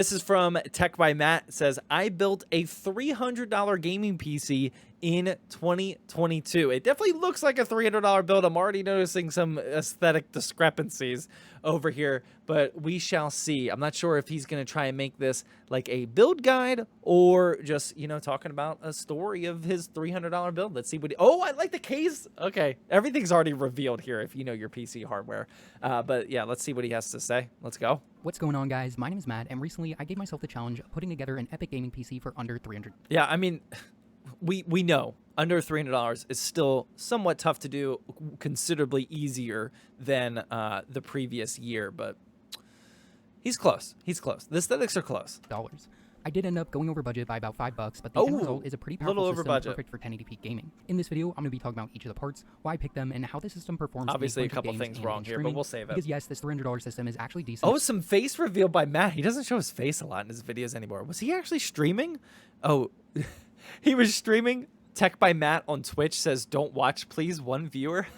This is from Tech by Matt. It says, I built a $300 gaming PC in 2022. It definitely looks like a $300 build. I'm already noticing some aesthetic discrepancies over here, but we shall see. I'm not sure if he's going to try and make this like a build guide or just, you know, talking about a story of his $300 build. Let's see what oh, I like the case. Okay. Everything's already revealed here if you know your PC hardware. But yeah, let's see what he has to say. Let's go. What's going on, guys? My name is Matt, and recently I gave myself the challenge of putting together an epic gaming PC for under $300. Yeah, I mean, we know under $300 is still somewhat tough to do, considerably easier than the previous year, but he's close. He's close. The aesthetics are close. I did end up going over budget by about $5, but the end result is a pretty powerful over system budget. perfect for 1080p gaming. In this video, I'm going to be talking about each of the parts, why I picked them, and how the system performs. Obviously, a couple things wrong here, but we'll save it. Because yes, this $300 system is actually decent. Oh, some face reveal by Matt. He doesn't show his face a lot in his videos anymore. Was he actually streaming? Oh, he was streaming. Tech by Matt on Twitch says, "Don't watch, please." One viewer.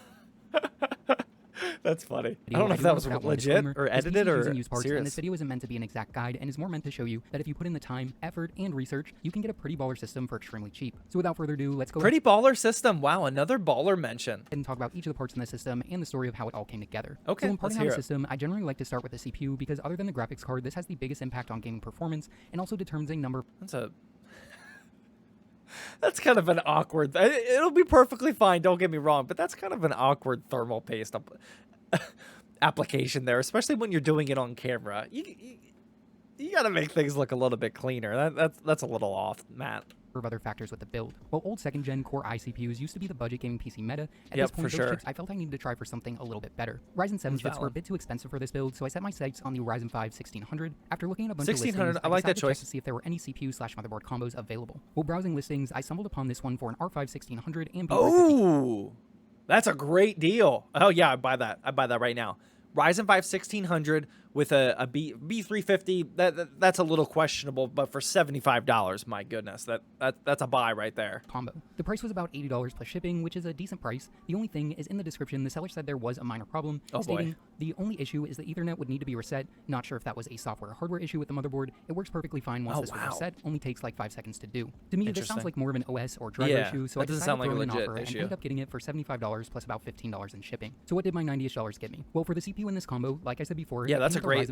That's funny. I don't know if that was legit or edited or serious. And this video isn't meant to be an exact guide and is more meant to show you that if you put in the time, effort, and research, you can get a pretty baller system for extremely cheap. So without further ado, let's go. Pretty baller system. Wow, another baller mention. And talk about each of the parts in the system and the story of how it all came together. Okay, so when parting out let's a hear it. system, I generally like to start with the CPU because other than the graphics card, this has the biggest impact on gaming performance and also determines a number. That's kind of an awkward. It'll be perfectly fine. Don't get me wrong, but that's kind of an awkward thermal paste application there, especially when you're doing it on camera. You got to make things look a little bit cleaner. That's a little off, Matt. Of other factors with the build. While old second-gen Core i CPUs used to be the budget gaming PC meta, at this point, those chips, I felt I needed to try for something a little bit better. Ryzen 7 chips were a bit too expensive for this build, so I set my sights on the Ryzen 5 1600. After looking at a bunch of listings, I like that choice. To see if there were any CPU/motherboard combos available. While browsing listings, I stumbled upon this one for an R5 1600 and B350. Oh, that's a great deal. Oh yeah, I buy that. I buy that right now. Ryzen 5 1600 with a B350, that's a little questionable, but for $75, my goodness, that's a buy right there. Combo. The price was about $80 plus shipping, which is a decent price. The only thing is in the description, the seller said there was a minor problem, stating the only issue is the Ethernet would need to be reset. Not sure if that was a software or hardware issue with the motherboard. It works perfectly fine once this was reset. Only takes like 5 seconds to do. To me, this sounds like more of an OS or driver issue, so I decided to throw in an offer and ended up getting it for $75 plus about $15 in shipping. So what did my $90-ish get me? Well, for the CPU in this combo, like I said before, that's a great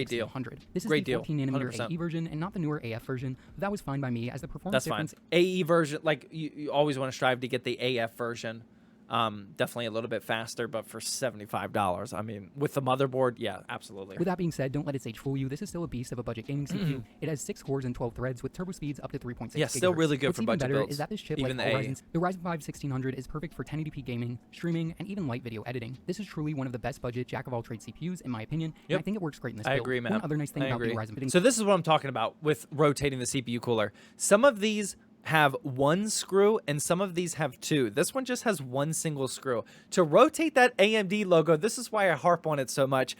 deal. This is great the 14nm AE version and not the newer AF version. That was fine by me as the performance difference. AE version, like you always want to strive to get the AF version. Definitely a little bit faster, but for $75, I mean, with the motherboard, yeah, absolutely. With that being said, don't let its age fool you. This is still a beast of a budget gaming CPU. It has 6 cores and 12 threads with turbo speeds up to 3.6 Yeah, still really good for budget builds. Is that this chip, like all Ryzen's, the Ryzen 5 1600 is perfect for 1080p gaming, streaming, and even light video editing. This is truly one of the best budget jack-of-all-trades CPUs, in my opinion, and I think it works great in this build. I agree, man. One other nice thing about the Ryzen. So this is what I'm talking about with rotating the CPU cooler. Some of these have one screw and some of these have two. This one just has one single screw. To rotate that AMD logo, this is why I harp on it so much.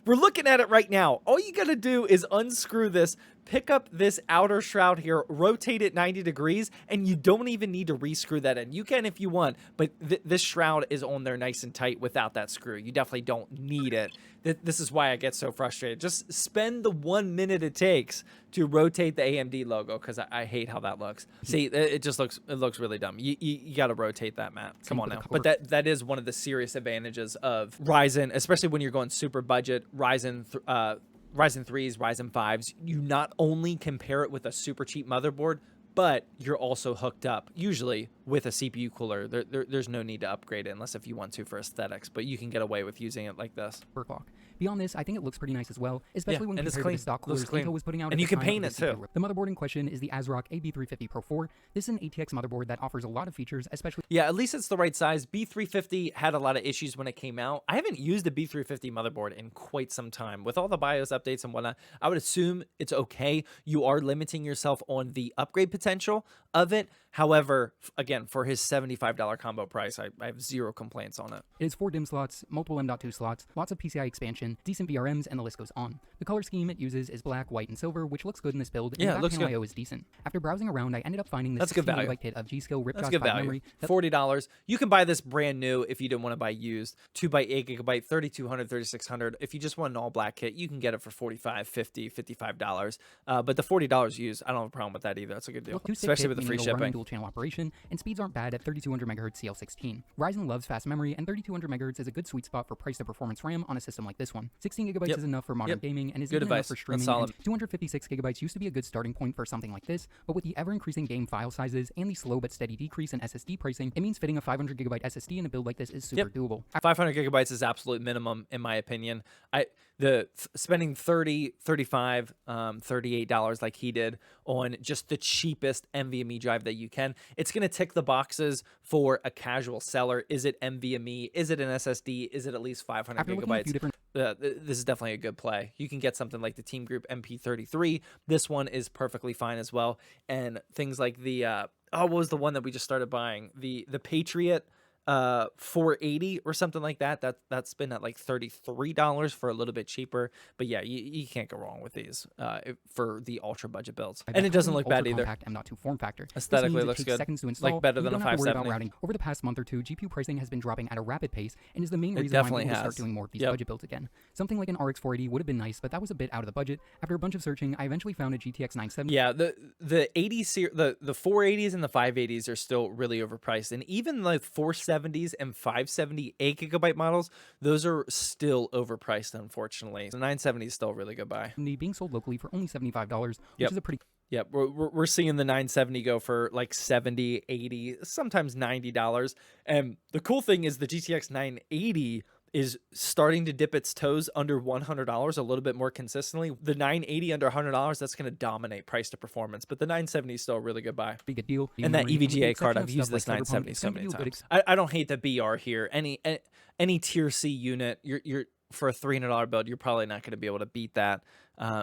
We're looking at it right now. All you gotta do is unscrew this, pick up this outer shroud here, rotate it 90 degrees, and you don't even need to rescrew that in. You can if you want, but this shroud is on there nice and tight without that screw. You definitely don't need it. This is why I get so frustrated. Just spend the 1 minute it takes to rotate the AMD logo, because I hate how that looks. See, it looks really dumb. You got to rotate that, Matt. Come on now. But that is one of the serious advantages of Ryzen, especially when you're going super budget. Ryzen 3s, Ryzen 5s, you not only compare it with a super cheap motherboard, but you're also hooked up, usually, with a CPU cooler. There's no need to upgrade it unless if you want to for aesthetics, but you can get away with using it like this. Beyond this, I think it looks pretty nice as well, especially when compared to the stock coolers Intel was putting out. And you can paint it too. The motherboard in question is the Asrock Ab350 Pro 4. This is an ATX motherboard that offers a lot of features, especially... Yeah, at least it's the right size. B350 had a lot of issues when it came out. I haven't used a B350 motherboard in quite some time. With all the BIOS updates and whatnot, I would assume it's okay. You are limiting yourself on the upgrade potential of it. However, again, for his $75 combo price, I have zero complaints on it. It has 4 DIMM slots, multiple M.2 slots, lots of PCI expansion, resolution, decent VRMs, and the list goes on. The color scheme it uses is black, white, and silver, which looks good in this build, and Yeah, the it looks back panel good. IO is decent. After browsing around, I ended up finding this That's good 16 value. GB kit of G-Skill That's Ripjaw good 5 value. memory. $40. You can buy this brand new if you don't want to buy used. 2x8 GB, 3200, 3600. If you just want an all black kit, you can get it for $45, $50, $55. But the $40 used, I don't have a problem with that either. That's a good deal, especially with the free shipping. Dual channel operation, and speeds aren't bad at 3200 MHz CL16. Ryzen loves fast memory, and 3200 MHz is a good sweet spot for price to performance RAM on a system like this one. 16 GB is enough for modern gaming, and is Good even enough advice. for That's streaming. solid. And 256 GB used to be a good starting point for something like this, but with the ever-increasing game file sizes and the slow but steady decrease in SSD pricing, it means fitting a 500 GB SSD in a build like this is super doable. 500 gigabytes is absolute minimum in my opinion. Spending $30, $35, $38 like he did on just the cheapest NVMe drive that you can, it's going to tick the boxes for a casual seller. Is it NVMe? Is it an SSD? Is it at least 500 gigabytes? This is definitely a good play. You can get something like the Team Group MP33. This one is perfectly fine as well. And things like the what was the one that we just started buying? The Patriot 480 or something like that. That's been at like $33 for a little bit cheaper. But yeah, you can't go wrong with these for the ultra budget builds. And it doesn't look bad either. M.2 form factor. Aesthetically it looks good. Seconds to install, like better than a 570. Routing. Over the past month or two, GPU pricing has been dropping at a rapid pace and is the main reason why I'm able to start doing more of these budget builds again. Something like an RX 480 would have been nice, but that was a bit out of the budget. After a bunch of searching, I eventually found a GTX 970. Yeah, the 80 the 480s and the 580s are still really overpriced, and even the 470s and 578 gigabyte models, those are still overpriced, unfortunately. The 970 is still a really good buy. Being sold locally for only $75, which is a pretty... Yep, we're seeing the 970 go for like $70, $80, sometimes $90. And the cool thing is the GTX 980 is starting to dip its toes under $100 a little bit more consistently. The 980 under $100, that's going to dominate price to performance. But the 970 is still a really good buy. Pretty good deal. And that EVGA card, I've used this 970 so many times. I don't hate the BR here. Any tier C unit, you're for a $300 build, you're probably not going to be able to beat that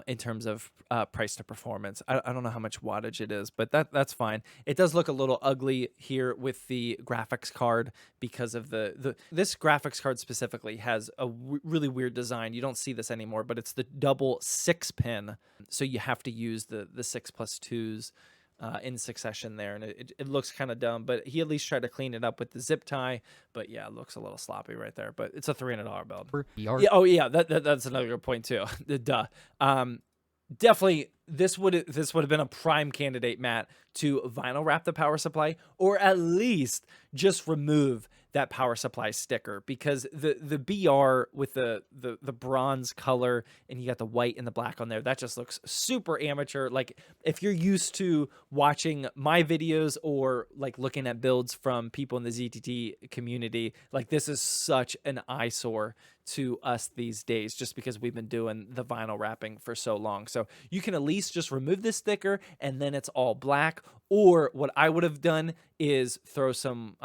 in terms of price to performance. I don't know how much wattage it is, but that's fine. It does look a little ugly here with the graphics card because of this graphics card specifically has a really weird design. You don't see this anymore, but it's the double 6-pin, so you have to use the 6+2s in succession there, and it looks kind of dumb, but he at least tried to clean it up with the zip tie. But yeah, it looks a little sloppy right there, but it's a $300 build. Yeah, oh yeah, that's another good point too. Duh. Definitely this would have been a prime candidate, Matt, to vinyl wrap the power supply, or at least just remove that power supply sticker, because the BR with the bronze color and you got the white and the black on there, that just looks super amateur. Like if you're used to watching my videos or like looking at builds from people in the ZTT community, like this is such an eyesore to us these days, just because we've been doing the vinyl wrapping for so long. So you can at least just remove this sticker and then it's all black. Or what I would have done is throw some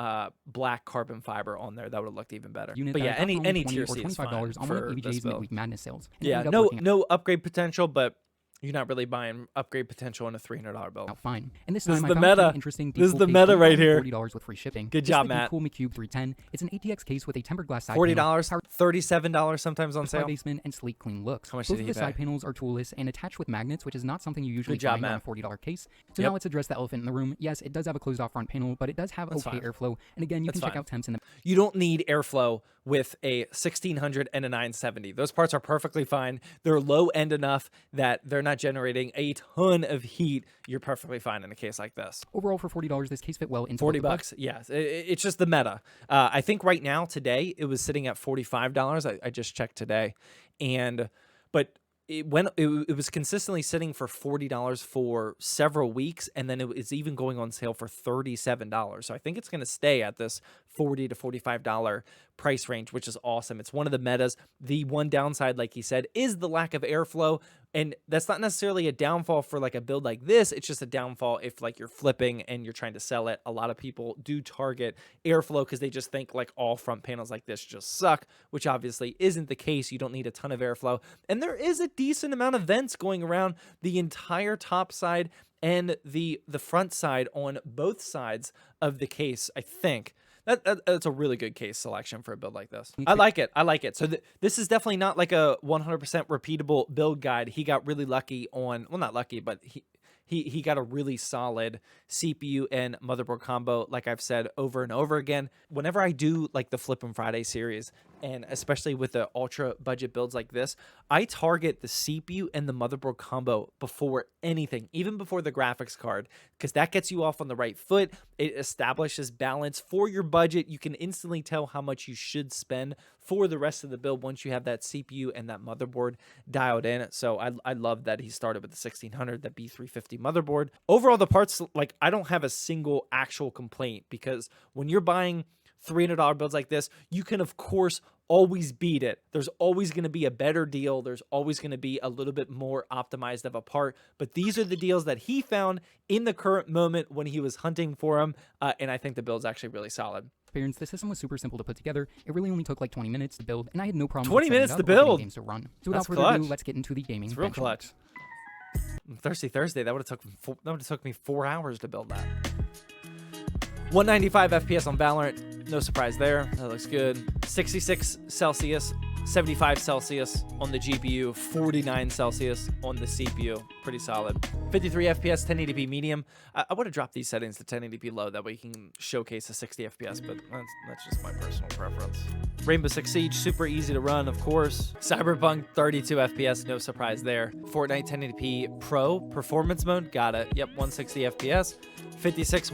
black carbon fiber on there. That would have looked even better. But yeah, any tier C is fine on for EVGA's this build. Midweek Madness sales. Yeah, no upgrade potential, but you're not really buying upgrade potential in a $300 build. Fine. And this is time the I found meta. Interesting. This is the meta right here. $40 with free shipping. Good job, Matt. Cool Cube 310. It's an ATX case with a tempered glass side $40, panel, $37 sometimes on sale. Basement and sleek, clean looks. How much Both did of he the pay? side panels are toolless and attached with magnets, which is not something you usually Good job, find on a Matt. $40 case. So now let's address the elephant in the room. Yes, it does have a closed-off front panel, but it does have okay airflow. And again, you can check out temps in the... You don't need airflow with a 1600 and a 970. Those parts are perfectly fine. They're low end enough that they're not generating a ton of heat. You're perfectly fine in a case like this. Overall, for $40, this case fit well into $40, yes. It's just the meta. I think right now, today, it was sitting at $45. I just checked today. But it was consistently sitting for $40 for several weeks, and then it's even going on sale for $37. So I think it's going to stay at this $40 to $45 price range, which is awesome. It's one of the metas. The one downside, like he said, is the lack of airflow, and that's not necessarily a downfall for like a build like this. It's just a downfall if like you're flipping and you're trying to sell it. A lot of people do target airflow because they just think like all front panels like this just suck, which obviously isn't the case. You don't need a ton of airflow, and there is a decent amount of vents going around the entire top side and the front side on both sides of the case. I think That's a really good case selection for a build like this. I like it. I like it. So this is definitely not like a 100% repeatable build guide. He got really lucky on, well, not lucky, but he got a really solid CPU and motherboard combo, like I've said over and over again. Whenever I do like the Flip 'em Friday series, and especially with the ultra budget builds like this, I target the CPU and the motherboard combo before anything, even before the graphics card, because that gets you off on the right foot. It establishes balance for your budget. You can instantly tell how much you should spend for the rest of the build once you have that CPU and that motherboard dialed in. So I love that he started with the 1600, the B350 motherboard. Overall, the parts, like, I don't have a single actual complaint, because when you're buying $300 builds like this, you can of course always beat it. There's always going to be a better deal. There's always going to be a little bit more optimized of a part, but these are the deals that he found in the current moment when he was hunting for them. And I think the build's actually really solid. The system was super simple to put together. It really only took like 20 minutes to build, and I had no problem 20 minutes to build. Games to run. So without further ado, let's get into the gaming. It's real clutch. Thirsty Thursday, that would have took me 4 hours to build that. 195 FPS on Valorant, no surprise there. That looks good. 66 Celsius, 75 Celsius on the GPU, 49 Celsius on the CPU. Pretty solid. 53 FPS, 1080p medium. I would have dropped these settings to 1080p low, that way you can showcase a 60 FPS, but that's just my personal preference. Rainbow Six Siege, super easy to run, of course. Cyberpunk, 32 FPS, no surprise there. Fortnite 1080p Pro, performance mode, got it. Yep, 160 FPS. 56,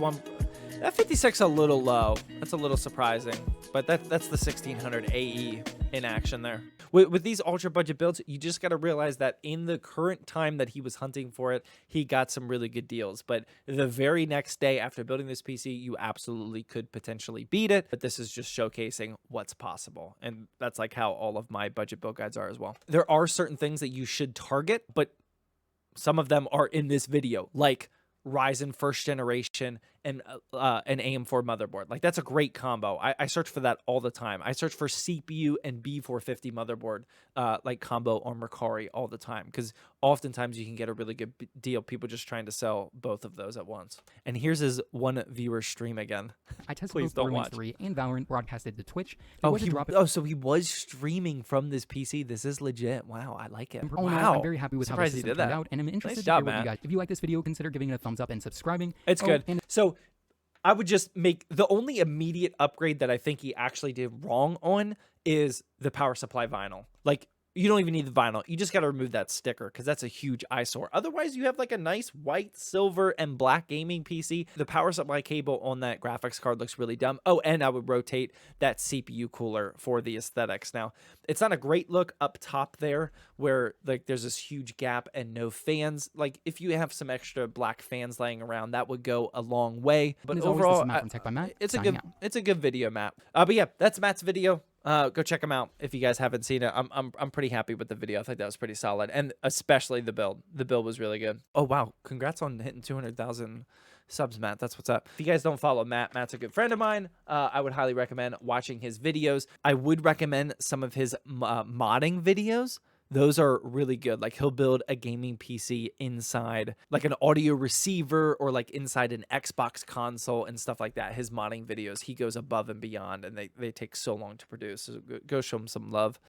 that 56 a little low. That's a little surprising, but that's the 1600 AE in action there. With these ultra budget builds, you just got to realize that in the current time that he was hunting for it, he got some really good deals. But the very next day after building this PC, you absolutely could potentially beat it. But this is just showcasing what's possible. And that's like how all of my budget build guides are as well. There are certain things that you should target, but some of them are in this video, like Ryzen first generation and an AM4 motherboard. Like, that's a great combo. I search for that all the time. I search for CPU and B450 motherboard like combo on Mercari all the time, because oftentimes you can get a really good deal. People just trying to sell both of those at once. And here's his one viewer stream again. I tested both Borderlands 3 and Valorant, broadcasted to Twitch. So he was streaming from this PC. This is legit. Wow, I like it. Wow. I'm very happy with how this system turned out, and I'm interested to hear what you guys. If you like this video, consider giving it a thumbs up and subscribing. It's good. So I would just make the only immediate upgrade that I think he actually did wrong on is the power supply vinyl. Like, you don't even need the vinyl. You just got to remove that sticker, because that's a huge eyesore. Otherwise, you have like a nice white, silver, and black gaming PC. The power supply cable on that graphics card looks really dumb. Oh, and I would rotate that CPU cooler for the aesthetics. Now, it's not a great look up top there where like there's this huge gap and no fans. Like, if you have some extra black fans laying around, that would go a long way. But overall, it's a good video, Matt. But yeah, that's Matt's video. Go check them out if you guys haven't seen it. I'm pretty happy with the video. I think that was pretty solid, and especially the build. The build was really good. Oh wow, congrats on hitting 200,000 subs, Matt. That's what's up. If you guys don't follow Matt's a good friend of mine. I would highly recommend watching his videos. I would recommend some of his modding videos. Those are really good. Like, he'll build a gaming PC inside like an audio receiver, or like inside an Xbox console and stuff like that. His modding videos, he goes above and beyond, and they take so long to produce. So go show him some love.